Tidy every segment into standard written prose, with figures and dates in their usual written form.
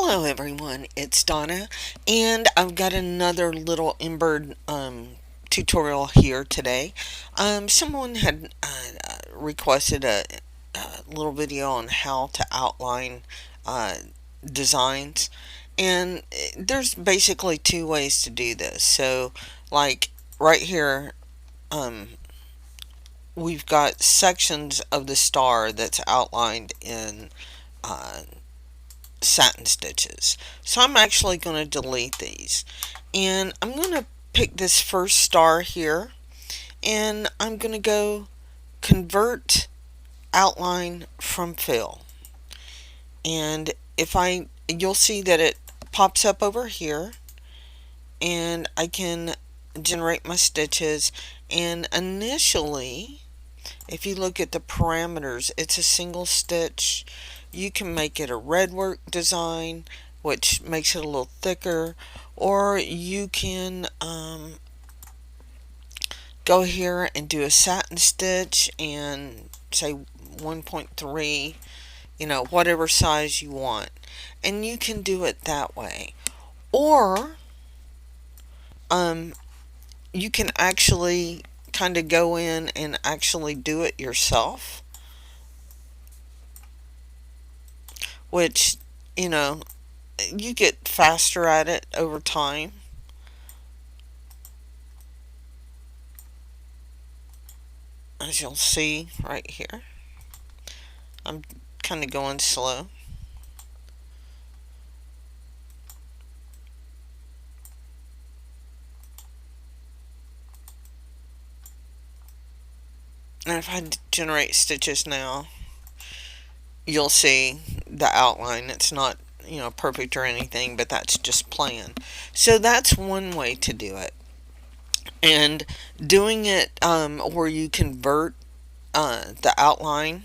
Hello everyone, it's Donna, and I've got another little Embird tutorial here today. Someone had requested a little video on how to outline uh, designs, and there's basically two ways to do this. So, like right here, um, we've got sections of the star that's outlined in uh, satin stitches. So I'm actually going to delete these, and I'm going to pick this first star here, and I'm going to go convert outline from fill. And you'll see that it pops up over here, and I can generate my stitches. And initially, if you look at the parameters, it's a single stitch. You can make it a red work design, which makes it a little thicker, or you can go here and do a satin stitch and say 1.3, whatever size you want, and you can do it that way. Or you can actually kind of go in and actually do it yourself, which, you know, you get faster at it over time. As you'll see right here, I'm kind of going slow. And if I generate stitches now, you'll see the outline. It's not, perfect or anything, but that's just plain. So that's one way to do it. And doing it where you convert the outline,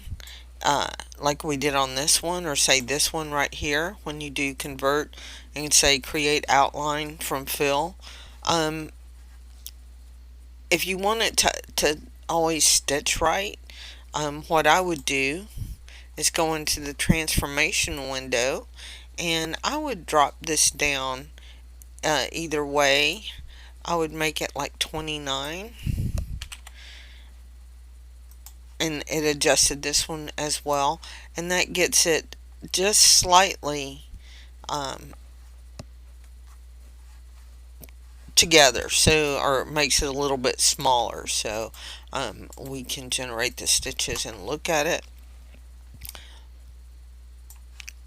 like we did on this one, or say this one right here, when you do convert and say create outline from fill, if you want it to always stitch right, what I would do is go into the transformation window, and I would drop this down either way. I would make it like 29, and it adjusted this one as well, and that gets it just slightly together, so, or makes it a little bit smaller, so we can generate the stitches and look at it,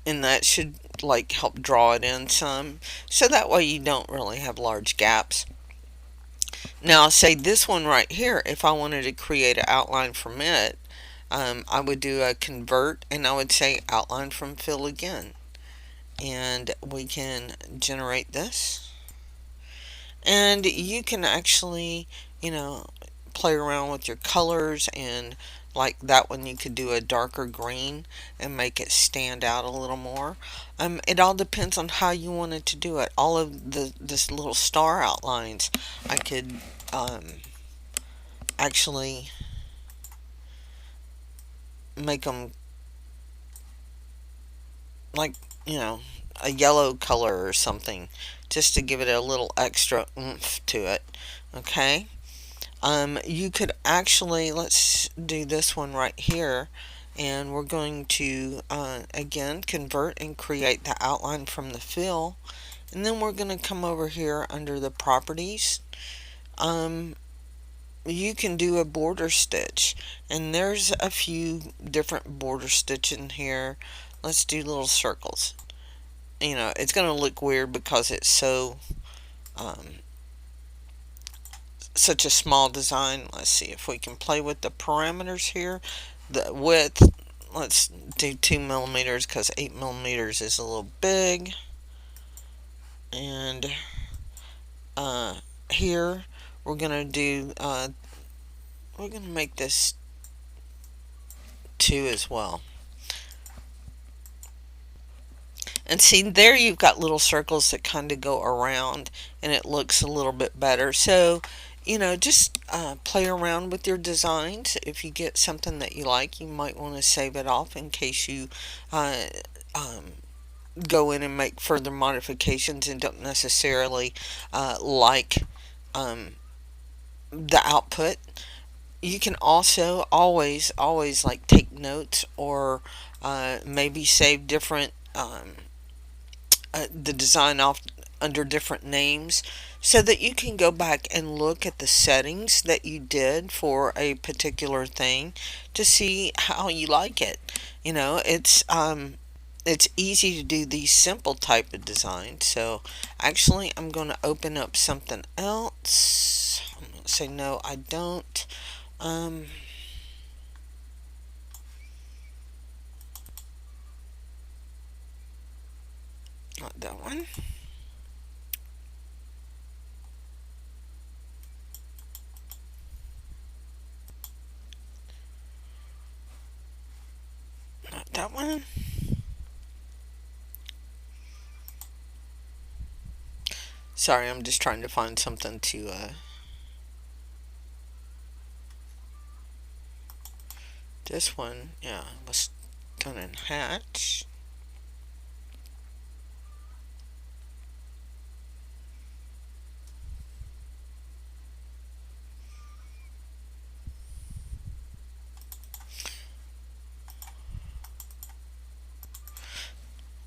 and that should like help draw it in some, so that way you don't really have large gaps. Now, say this one right here, if I wanted to create an outline from it, I would do a convert, and I would say outline from fill again, and we can generate this, and you can actually, play around with your colors, and like that one you could do a darker green and make it stand out a little more. It all depends on how you wanted to do it. All of this little star outlines, I could actually make them like, a yellow color or something, just to give it a little extra oomph to it. Okay. You could actually, let's do this one right here, and we're going to again convert and create the outline from the fill, and then we're going to come over here under the properties. You can do a border stitch, and there's a few different border stitch in here. Let's do little circles. It's going to look weird because it's such a small design. Let's see if we can play with the parameters here. The width, let's do 2 millimeters because 8 millimeters is a little big. And here we're gonna do we're gonna make this 2 as well. And see, there you've got little circles that kind of go around, and it looks a little bit better. So, just play around with your designs. If you get something that you like, you might want to save it off in case you go in and make further modifications and don't necessarily like um, the output, you can also always like take notes or maybe save different the design off under different names so that you can go back and look at the settings that you did for a particular thing to see how you like it. You know, it's easy to do these simple type of designs. So actually I'm going to open up something else. I'm going to say no, I don't. Um, Not that one. Not that one. Sorry, I'm just trying to find something to this one, yeah, was done in Hatch.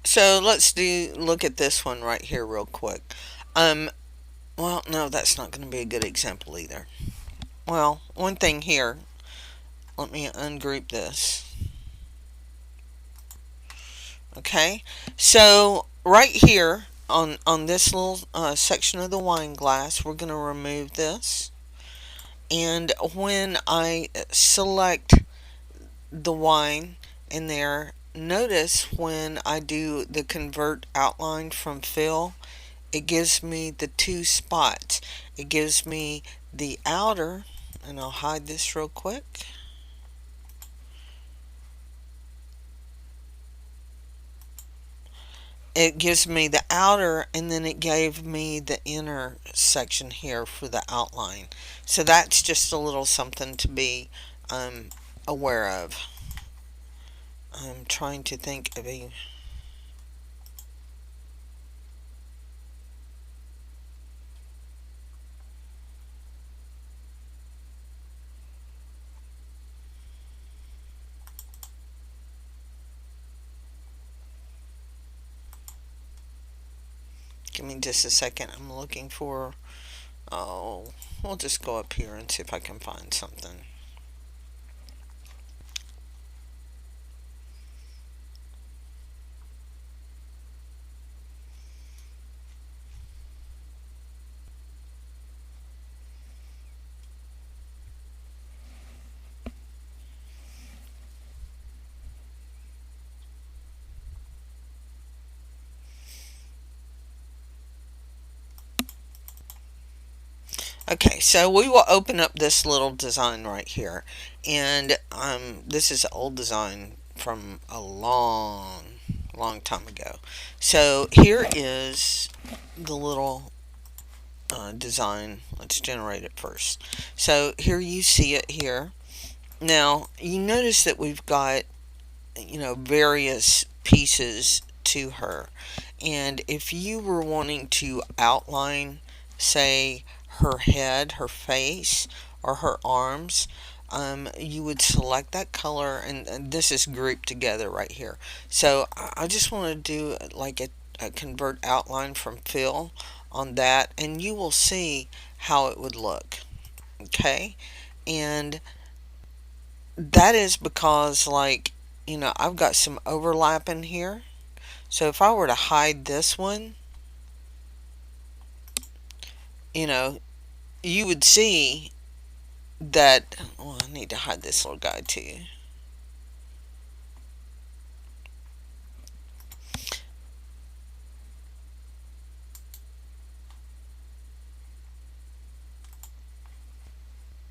So let's do look at this one right here real quick. Um, well, no, that's not going to be a good example either. Well, one thing here. Let me ungroup this. Okay, so right here on this little section of the wine glass, we're going to remove this. And when I select the wine in there, notice when I do the convert outline from fill, it gives me the two spots. It gives me the outer, and I'll hide this real quick. It gives me the outer, and then it gave me the inner section here for the outline. So that's just a little something to be aware of. I'm trying to think of a. Give me just a second. I'm looking for. Oh, we'll just go up here and see if I can find something. Okay, so we will open up this little design right here. And this is an old design from a long time ago. So here is the little design. Let's generate it first. So here you see it here. Now, you notice that we've got, various pieces to her. And if you were wanting to outline, say, her head, her face, or her arms, you would select that color, and this is grouped together right here. So I just want to do like a convert outline from fill on that, and you will see how it would look. Okay, and that is because, like, I've got some overlap in here. So if I were to hide this one, you know, you would see that, well, I need to hide this little guy too.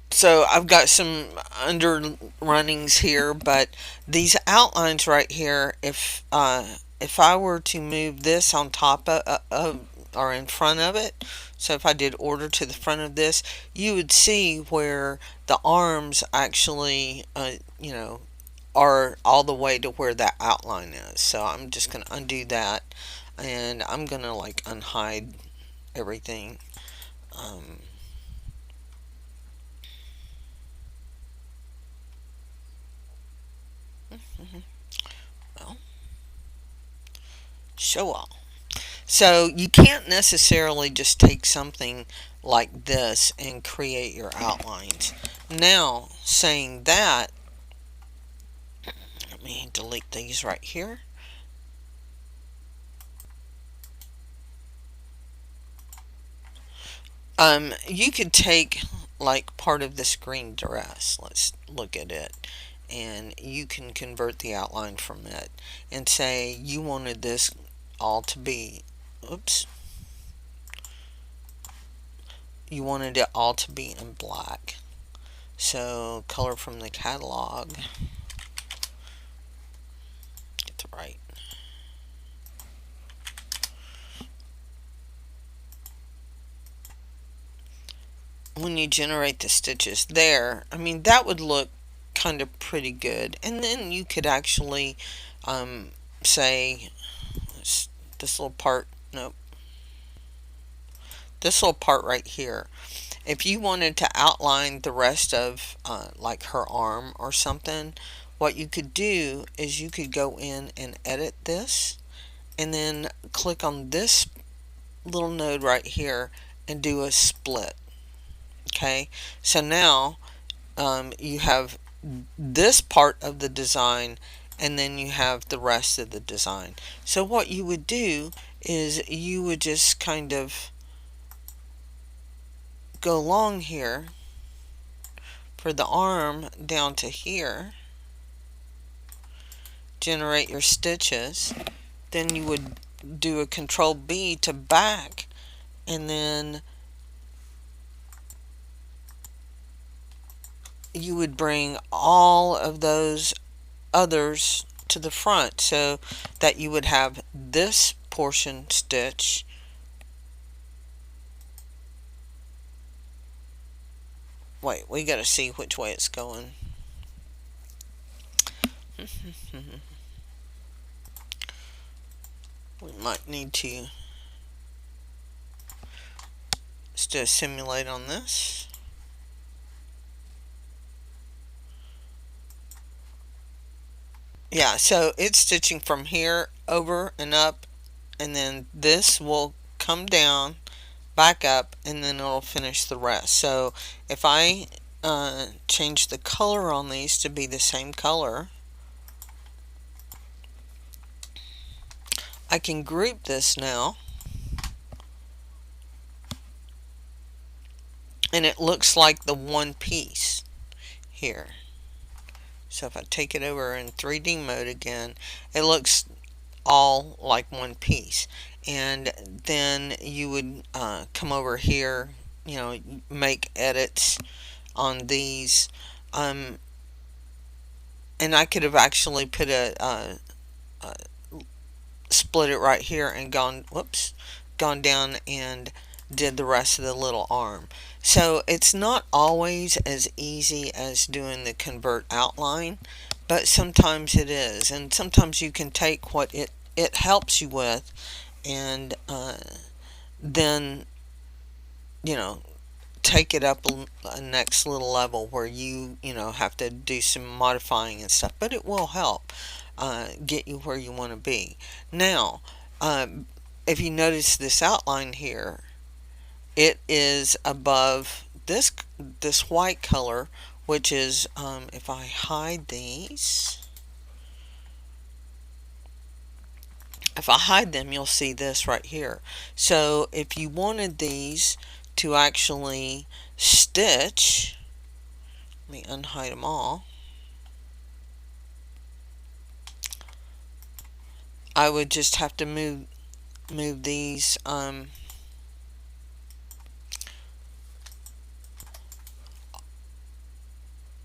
So I've got some underrunnings here, but these outlines right here, if I were to move this on top of or in front of it, so if I did order to the front of this, you would see where the arms actually, are all the way to where that outline is. So I'm just going to undo that, and I'm going to like unhide everything. Um, well, show all. So you can't necessarily just take something like this and create your outlines. Now, saying that, let me delete these right here. You could take like part of this green dress. Let's look at it. And you can convert the outline from it and say you wanted this all to be, oops, you wanted it all to be in black. So color from the catalog, get the right. When you generate the stitches there, I mean, that would look kind of pretty good. And then you could actually say this little part, nope, this little part right here. If you wanted to outline the rest of like her arm or something, what you could do is you could go in and edit this and then click on this little node right here and do a split. Okay, so now you have this part of the design and then you have the rest of the design. So what you would do is you would just kind of go along here for the arm down to here, generate your stitches, then you would do a control B to back, and then you would bring all of those others to the front so that you would have this portion stitch, wait, we got to see which way it's going. We might need to do a simulate on this. Yeah, so it's stitching from here over and up, and then this will come down, back up, and then it'll finish the rest. So if I change the color on these to be the same color, I can group this now, and it looks like the one piece here. So if I take it over in 3D mode again, it looks all like one piece. And then you would come over here, you know, make edits on these. And I could have actually put a split it right here and gone, whoops, gone down and did the rest of the little arm. So it's not always as easy as doing the convert outline, but sometimes it is. And sometimes you can take what it helps you with and then, you know, take it up a next little level where you know, have to do some modifying and stuff, but it will help get you where you want to be. Now, if you notice this outline here, it is above this white color, which is, if I hide these, if I hide them, you'll see this right here. So if you wanted these to actually stitch, let me unhide them all. I would just have to move these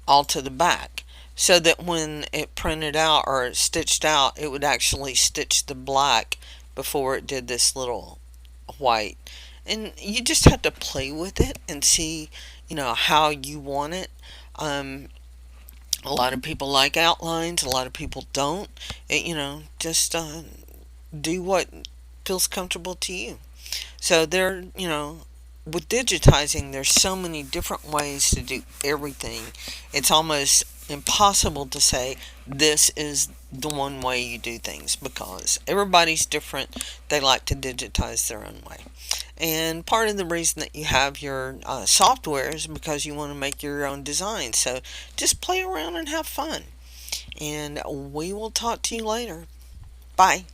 all to the back, so that when it printed out or it stitched out, it would actually stitch the black before it did this little white. And you just have to play with it and see, you know, how you want it. A lot of people like outlines, a lot of people don't. Just do what feels comfortable to you. So with digitizing, there's so many different ways to do everything. It's almost impossible to say this is the one way you do things because everybody's different. They like to digitize their own way. And part of the reason that you have your software is because you want to make your own design. So just play around and have fun. And we will talk to you later. Bye.